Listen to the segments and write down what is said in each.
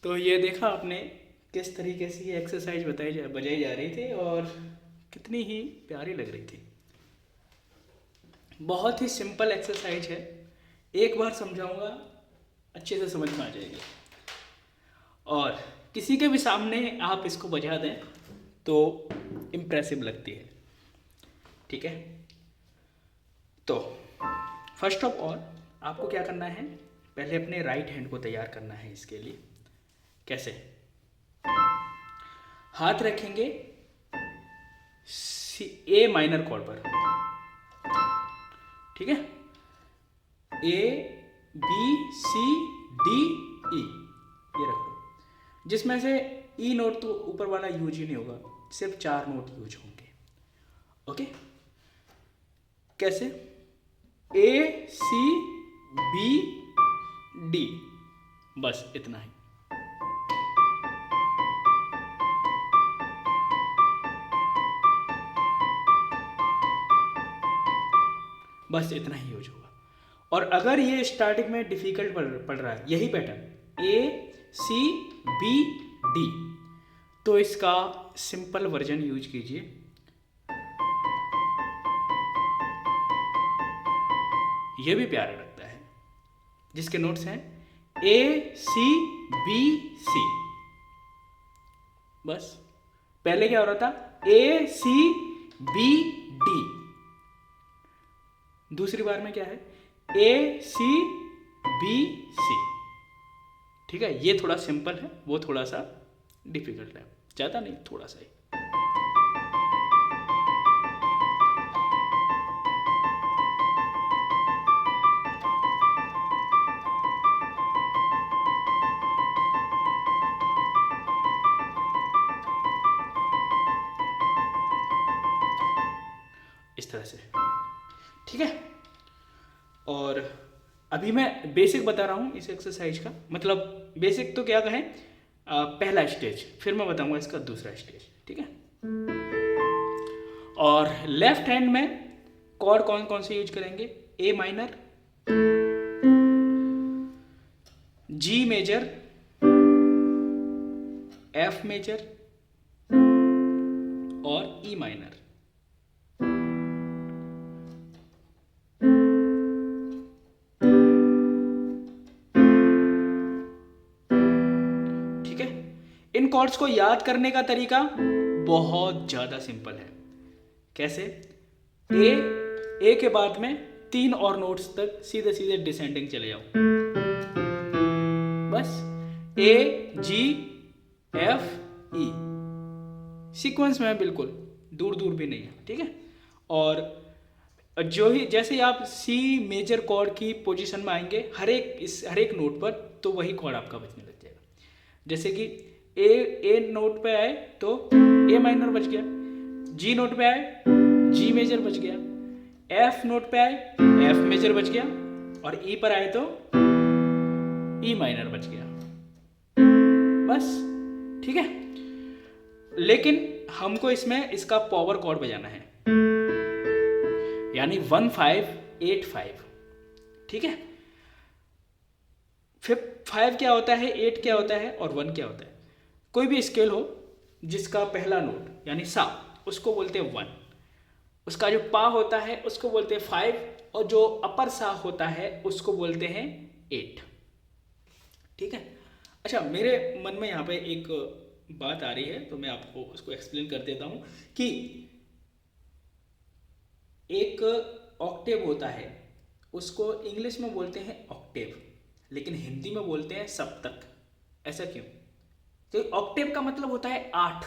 तो ये देखा आपने किस तरीके से ये एक्सरसाइज बजाई जा रही थी और कितनी ही प्यारी लग रही थी। बहुत ही सिंपल एक्सरसाइज है, एक बार समझाऊंगा अच्छे से समझ में आ जाएगी। और किसी के भी सामने आप इसको बजा दें तो इम्प्रेसिव लगती है। ठीक है, तो फर्स्ट ऑफ ऑल आपको क्या करना है, पहले अपने राइट हैंड को तैयार करना है। इसके लिए कैसे, हाथ रखेंगे ए माइनर कॉर्ड पर, ठीक है, A B C D E, ये रख लो। जिसमें से ई नोट तो ऊपर वाला यूज ही नहीं होगा, सिर्फ 4 नोट यूज होंगे। ओके, कैसे, ए सी बी डी, बस इतना ही। बस इतना ही यूज होगा। और अगर ये स्टार्टिंग में डिफिकल्ट पड़ रहा है, यही पैटर्न ए सी बी डी, तो इसका सिंपल वर्जन यूज कीजिए। ये भी प्यारा लगता है, जिसके नोट्स हैं ए सी बी सी। बस पहले क्या हो रहा था, ए सी बी डी, दूसरी बार में क्या है, ए सी बी सी। ठीक है, ये थोड़ा सिंपल है, वो थोड़ा सा डिफिकल्ट है, ज़्यादा नहीं, थोड़ा सा ही। इस तरह से, ठीक है। और अभी मैं बेसिक बता रहा हूँ इस एक्सरसाइज का, मतलब बेसिक तो क्या कहें, पहला स्टेज, फिर मैं बताऊंगा इसका दूसरा स्टेज, ठीक है। और लेफ्ट हैंड में कॉर्ड कौन कौन से यूज करेंगे, A minor, G major, F major और ई माइनर। इन कॉर्ड्स को याद करने का तरीका बहुत ज्यादा सिंपल है। कैसे, ए के बाद में 3 और नोट्स तक सीधे सीधे डिसेंडिंग चले जाओ, बस ए जी एफ ई, सीक्वेंस में है, बिल्कुल दूर दूर भी नहीं है, ठीक है। और जो ही जैसे ही आप सी मेजर कॉर्ड की पोजीशन में आएंगे हर एक नोट पर, तो वही कॉर्ड आपका बजने लग जाएगा। जैसे कि ए नोट पे आए तो ए माइनर बज गया, जी नोट पे आए जी मेजर बज गया, एफ नोट पे आए एफ मेजर बज गया, और ई पर आए तो ई माइनर बज गया, बस, ठीक है। लेकिन हमको इसमें इसका पावर कॉर्ड बजाना है, यानी 1585, ठीक है। फिर 5 क्या होता है, 8 क्या होता है और 1 क्या होता है। कोई भी स्केल हो जिसका पहला नोट यानी सा, उसको बोलते हैं 1, उसका जो पा होता है उसको बोलते हैं 5, और जो अपर सा होता है उसको बोलते हैं 8, ठीक है। अच्छा, मेरे मन में यहाँ पे एक बात आ रही है, तो मैं आपको उसको एक्सप्लेन कर देता हूँ कि एक ऑक्टेव होता है, उसको इंग्लिश में बोलते हैं ऑक्टेव, लेकिन हिंदी में बोलते हैं सप्तक। ऐसा क्यों? तो ऑक्टेव का मतलब होता है 8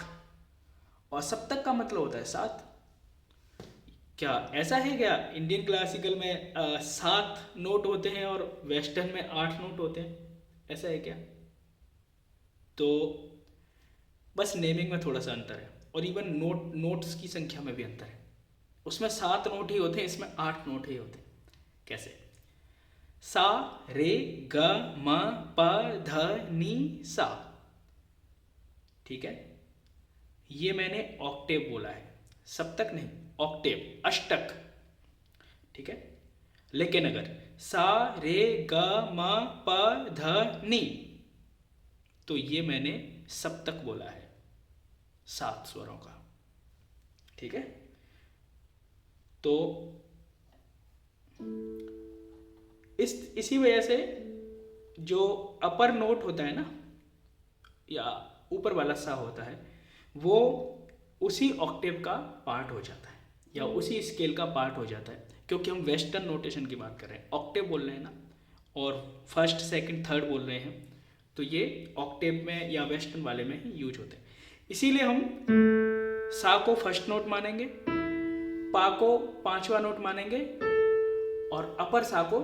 और सप्तक का मतलब होता है 7। क्या ऐसा है क्या, इंडियन क्लासिकल में 7 नोट होते हैं और वेस्टर्न में 8 नोट होते हैं, ऐसा है क्या? तो बस नेमिंग में थोड़ा सा अंतर है, और इवन नोट्स की संख्या में भी अंतर है। उसमें 7 नोट ही होते हैं, इसमें 8 नोट ही होते हैं। कैसे? सा रे ग म प ध नि सा, ठीक है। ये मैंने ऑक्टेव बोला है, सप्तक नहीं, ऑक्टेव, अष्टक, ठीक है। लेकिन अगर सा रे ग म प ध नि, तो ये मैंने सप्तक बोला है, 7 स्वरों का। ठीक है, तो इसी वजह से जो अपर नोट होता है ना, या ऊपर वाला सा होता है, वो उसी ऑक्टेव का पार्ट हो जाता है या उसी स्केल का पार्ट हो जाता है, क्योंकि हम वेस्टर्न नोटेशन की बात कर रहे हैं, ऑक्टेव बोल रहे हैं ना, और फर्स्ट सेकंड थर्ड बोल रहे हैं, तो ये ऑक्टेव में या वेस्टर्न वाले में ही यूज होते हैं। इसीलिए हम सा को फर्स्ट नोट मानेंगे, पा को 5वां नोट मानेंगे और अपर सा को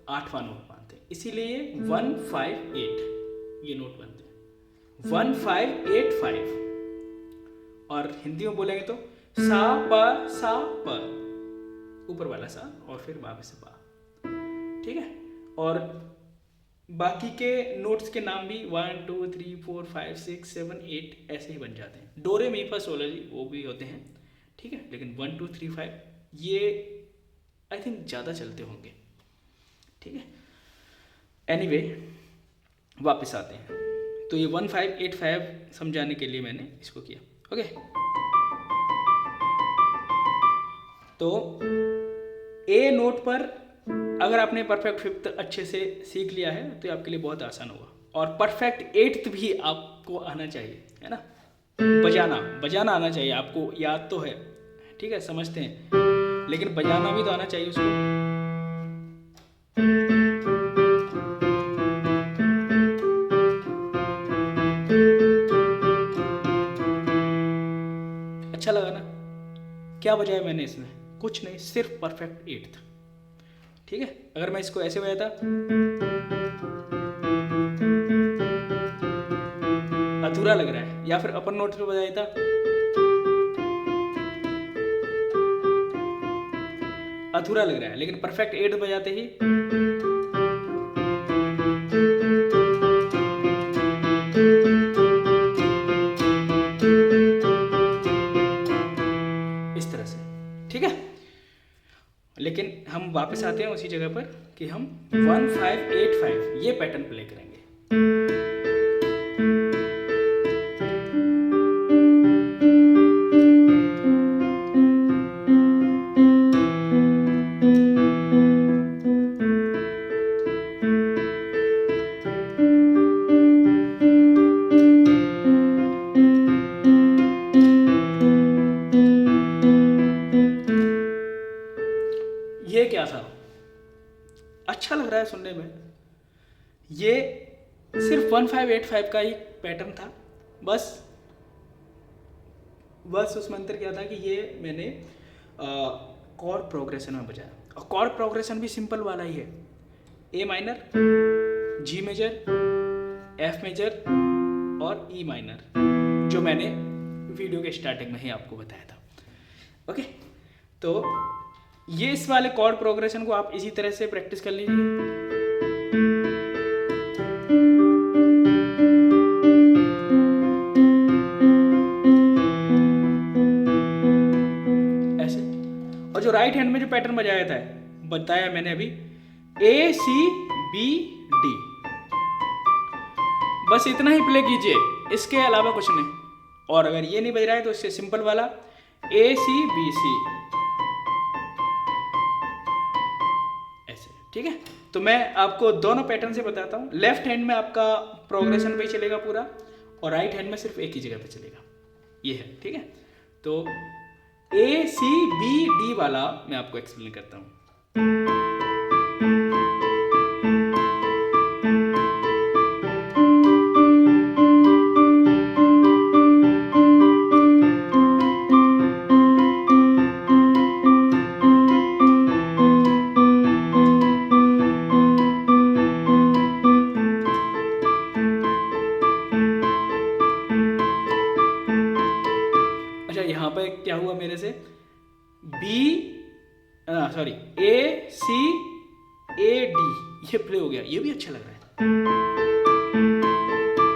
8वां नोट मानते हैं। इसीलिए 158 ये नोट बनते हैं, 1585। और हिंदी में बोलेंगे तो सा प, ऊपर वाला सा और फिर वापस से पा। ठीक है, और बाकी के नोट्स के नाम भी 1 2 3 4 5 6 7 8 ऐसे ही बन जाते हैं। डोरे मी फा सोला जी वो भी होते हैं। ठीक है, लेकिन 1 2 3 5 ये आई थिंक ज़्यादा चलते होंगे। ठीक है, एनीवे वापस आते हैं। तो ये 1585 समझाने के लिए मैंने इसको किया। ओके, तो ए नोट पर अगर आपने परफेक्ट फिफ्थ अच्छे से सीख लिया है तो ये आपके लिए बहुत आसान होगा, और परफेक्ट एट्थ भी आपको आना चाहिए, है ना। बजाना आना चाहिए आपको, याद तो है, ठीक है, समझते हैं, लेकिन बजाना भी तो आना चाहिए उसको। अच्छा लगा ना? क्या बजाया मैंने इसमें? कुछ नहीं, सिर्फ परफेक्ट एट्थ। ठीक है, अगर मैं इसको ऐसे बजाता, अधूरा लग रहा है, या फिर अपर नोट पे बजाता, अधूरा लग रहा है, लेकिन परफेक्ट एट्थ बजाते ही इस तरह से। ठीक है, लेकिन हम वापस आते हैं उसी जगह पर कि हम 1585 ये पैटर्न प्ले करेंगे। ये क्या था? अच्छा लग रहा है सुनने में। ये सिर्फ 1585 का ही पैटर्न था। बस उसमें अंतर क्या था कि ये मैंने कॉर्ड प्रोग्रेशन में बजाया, और कॉर्ड प्रोग्रेशन भी सिंपल वाला ही है, A minor, G major, F major और ई माइनर, जो मैंने वीडियो के स्टार्टिंग में ही आपको बताया था। ओके, तो ये इस वाले कॉर्ड प्रोग्रेशन को आप इसी तरह से प्रैक्टिस कर लीजिए। ऐसे, और जो राइट हैंड में जो पैटर्न बताया मैंने अभी, ए सी बी डी, बस इतना ही प्ले कीजिए, इसके अलावा कुछ नहीं। और अगर ये नहीं बज रहा है तो इससे सिंपल वाला ए सी बी सी, ऐसे। ठीक है, तो मैं आपको दोनों पैटर्न से बताता हूँ। लेफ्ट हैंड में आपका प्रोग्रेशन पे चलेगा पूरा, और राइट हैंड में सिर्फ एक ही जगह पे चलेगा, ये है। ठीक है, तो ए सी बी डी वाला मैं आपको एक्सप्लेन करता हूँ। यहाँ पे क्या हुआ मेरे से, ए सी ए डी, ये प्ले हो गया, ये भी अच्छा लग रहा है,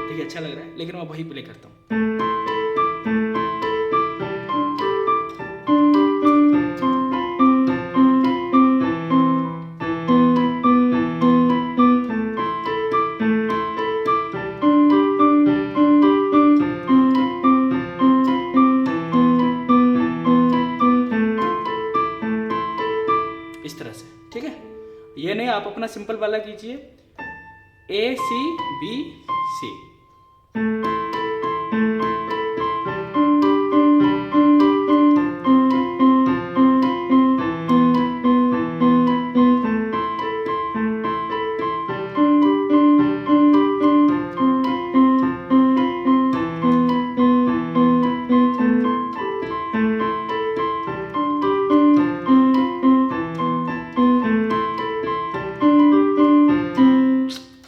देखिए अच्छा लग रहा है, लेकिन मैं वही प्ले करता हूँ। ठीक है, ये नहीं, आप अपना सिंपल वाला कीजिए, ए सी बी सी।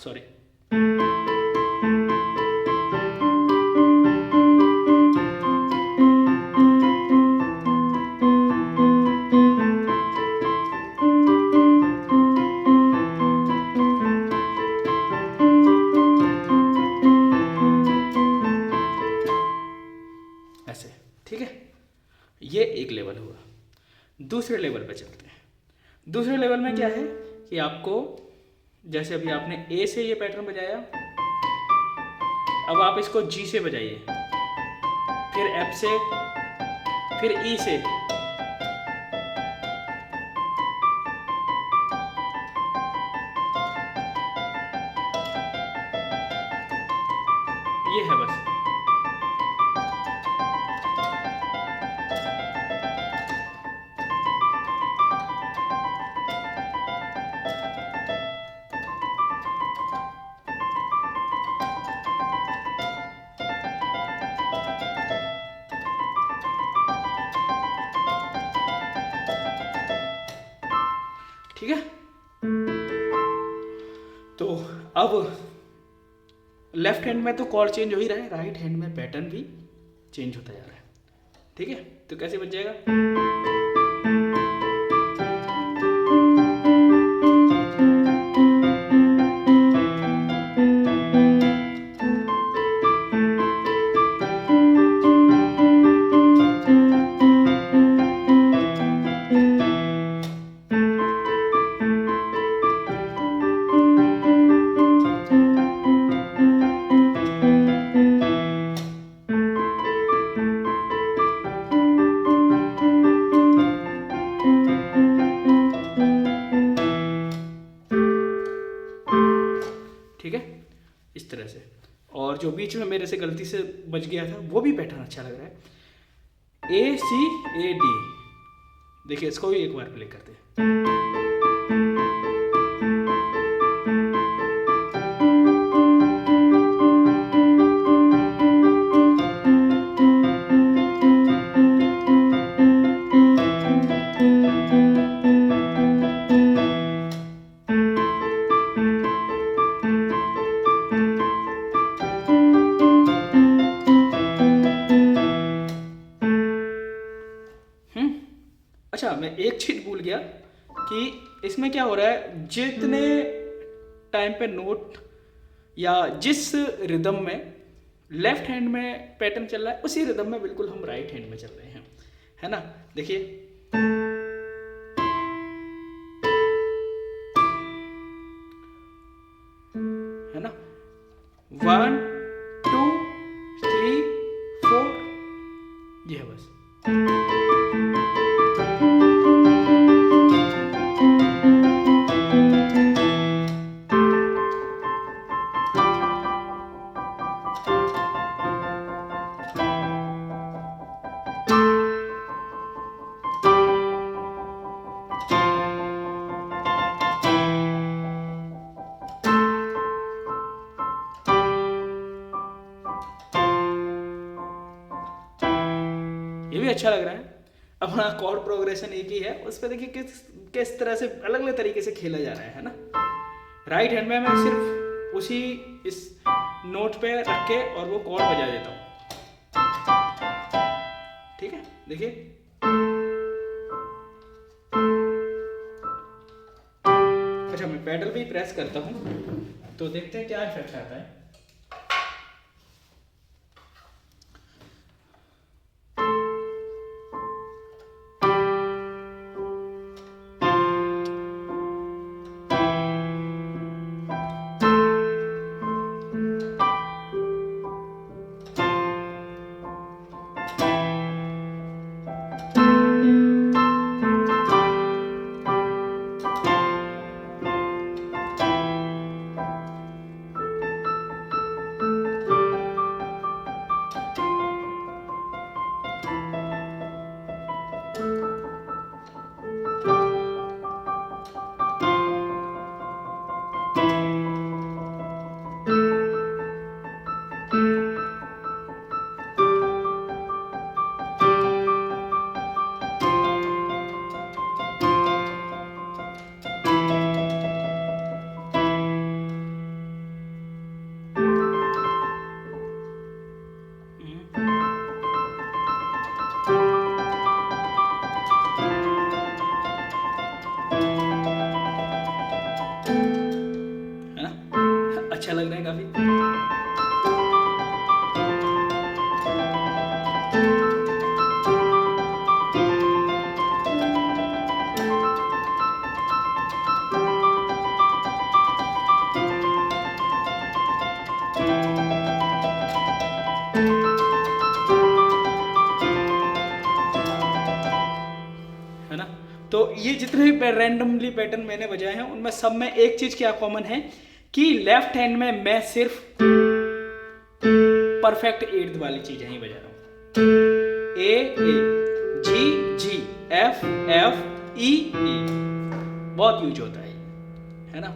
सॉरी, ऐसे, ठीक है। ये एक लेवल हुआ। दूसरे लेवल पे चलते हैं। दूसरे लेवल में क्या है कि आपको, जैसे अभी आपने ए से ये पैटर्न बजाया, अब आप इसको जी से बजाइए, फिर एफ से, फिर ई से, ये है बस। ठीक है, तो अब लेफ्ट हैंड में तो कॉर्ड चेंज हो ही रहा है, राइट हैंड में पैटर्न भी चेंज होता जा रहा है। ठीक है, तो कैसे बच जाएगा? ठीक है, इस तरह से। और जो बीच में मेरे से गलती से बच गया था वो भी पैटर्न अच्छा लग रहा है, ए सी ए डी। देखिए, इसको भी एक बार प्ले करते हैं। अच्छा, मैं एक चीज भूल गया कि इसमें क्या हो रहा है, जितने टाइम पे नोट या जिस रिदम में लेफ्ट हैंड में पैटर्न चल रहा है, उसी रिदम में बिल्कुल हम राइट हैंड में चल रहे हैं, है ना। देखिए, है ना, 1 2 3 4, ये है बस। ये भी अच्छा लग रहा है। अपना कॉर्ड प्रोग्रेशन एक ही है, उस पर देखिए किस तरह से अलग अलग तरीके से खेला जा रहा है ना। राइट हैंड में मैं सिर्फ उसी इस नोट पे रख के और वो कॉर्ड बजा देता हूँ। ठीक है, देखिए, अच्छा मैं पैडल भी प्रेस करता हूँ तो देखते हैं क्या इफेक्ट आता है। अच्छा लग रहा है काफ़ी। है ना। तो ये जितने भी रैंडमली पैटर्न मैंने बजाए हैं उनमें सब में एक चीज क्या कॉमन है कि लेफ्ट हैंड में मैं सिर्फ परफेक्ट एट्थ वाली चीजें ही बजा रहा हूं। ए ए, जी जी, एफ एफ, ई ई, बहुत यूज होता है ना।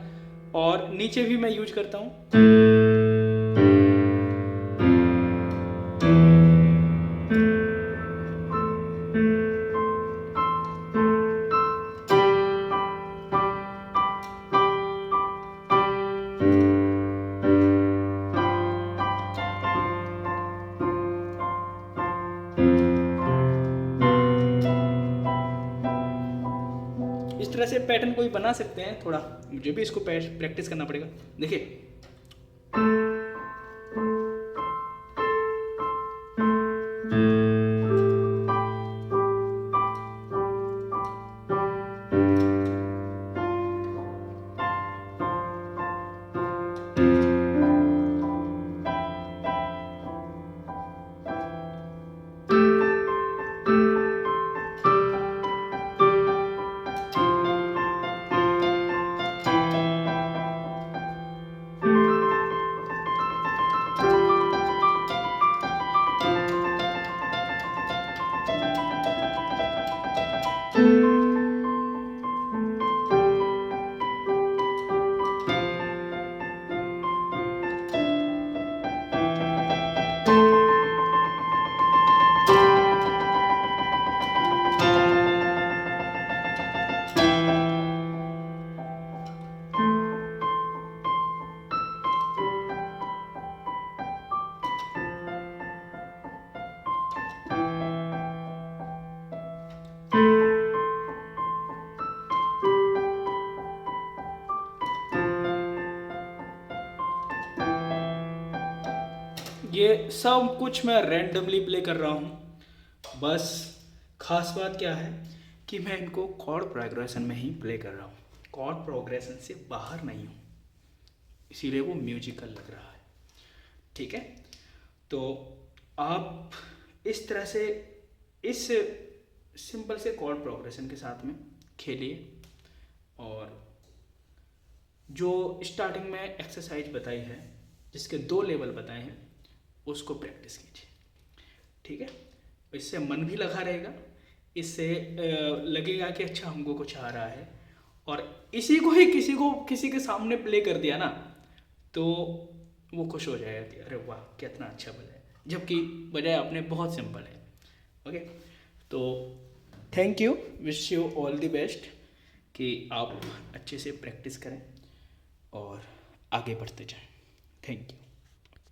और नीचे भी मैं यूज करता हूं। इस तरह से पैटर्न कोई बना सकते हैं। थोड़ा मुझे भी इसको प्रैक्टिस करना पड़ेगा। देखिए, ये सब कुछ मैं रैंडमली प्ले कर रहा हूँ। बस खास बात क्या है कि मैं इनको कॉर्ड प्रोग्रेशन में ही प्ले कर रहा हूँ, कॉर्ड प्रोग्रेशन से बाहर नहीं हूँ, इसीलिए वो म्यूजिकल लग रहा है। ठीक है, तो आप इस तरह से इस सिंपल से कॉर्ड प्रोग्रेशन के साथ में खेलिए और जो स्टार्टिंग में एक्सरसाइज बताई है, जिसके 2 लेवल बताए हैं, उसको प्रैक्टिस कीजिए। ठीक है, इससे मन भी लगा रहेगा, इससे लगेगा कि अच्छा हमको कुछ आ रहा है। और इसी को ही किसी के सामने प्ले कर दिया ना तो वो खुश हो जाएगा कि अरे वाह कितना अच्छा बजाया, जबकि बजाय आपने बहुत सिंपल है। ओके, तो thank you, wish you all the best कि आप अच्छे से प्रैक्टिस करें और आगे बढ़ते जाएं। Thank you.